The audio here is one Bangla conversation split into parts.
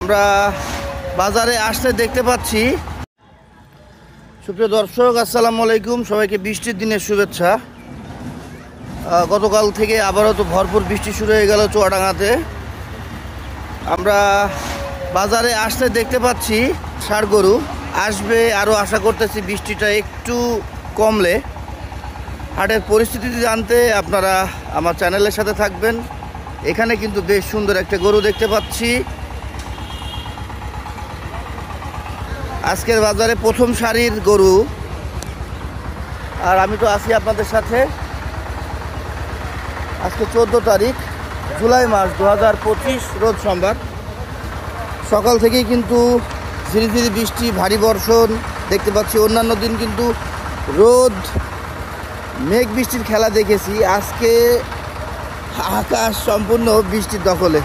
আমরা বাজারে আসতে দেখতে পাচ্ছি। সুপ্রিয় দর্শক, আসসালামু আলাইকুম। সবাইকে বৃষ্টির দিনের শুভেচ্ছা। গতকাল থেকে আবারও তো ভরপুর বৃষ্টি শুরু হয়ে গেল চুয়াডাঙ্গাতে। আমরা বাজারে আসতে দেখতে পাচ্ছি ষাঁড় গরু আসবে, আরও আশা করতেছি বৃষ্টিটা একটু কমলে। হাটের পরিস্থিতি জানতে আপনারা আমার চ্যানেলের সাথে থাকবেন। এখানে কিন্তু বেশ সুন্দর একটা গরু দেখতে পাচ্ছি। আজকের বাজারে প্রথম সারির গরু, আর আমি তো আছি আপনাদের সাথে। আজকে 14 তারিখ জুলাই মাস 2025, রোজ সোমবার। সকাল থেকেই কিন্তু ধীরে ধীরে বৃষ্টি, ভারী বর্ষণ দেখতে পাচ্ছি। অন্যান্য দিন কিন্তু রোদ মেঘ বৃষ্টির খেলা দেখেছি। আজকে আকাশ সম্পূর্ণ বৃষ্টির দখলে।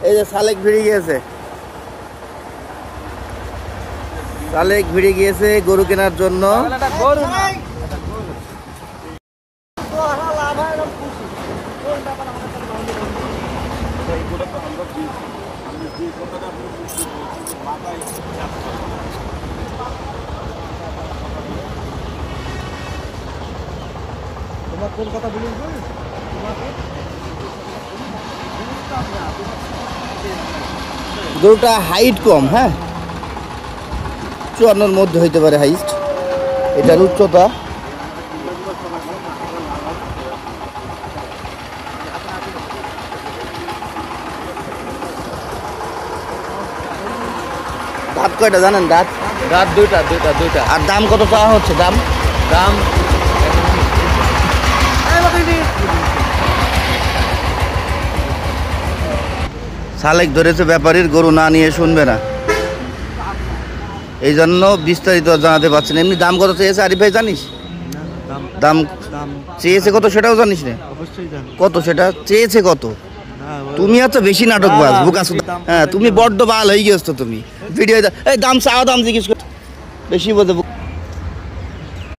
এই যে সালেক ভিড়ে গিয়েছে, সালেক ভিড়ে গিয়েছে গরু কেনার জন্য। তোমার কোন কথা বলি গরুটা হাইট কম, হ্যাঁ 54-র মধ্যে হইতে পারে হাইস্ট। এটার উচ্চতা দাঁত কয়টা জানেন? দাঁত রাত দুইটা। আর দাম কত চাওয়া হচ্ছে? দাম সালেক ধরেছে ব্যাপারীর, গরু না নিয়ে শুনবে না, এই জন্য বিস্তারিত জানাতে পারছি না। এমনি দাম কত চেয়েছে আরিফ ভাই জানিস? দাম চেয়েছে কত সেটাও জানিস না? কত সেটা চেয়েছে কত? তুমি আছো বেশি নাটক বাজ বুকাস। হ্যাঁ তুমি বড্ড বাল হয়ে গেছো। তুমি ভিডিও এই দাম চাওয়া, দাম জিজ্ঞেস কর, বেশি বলতে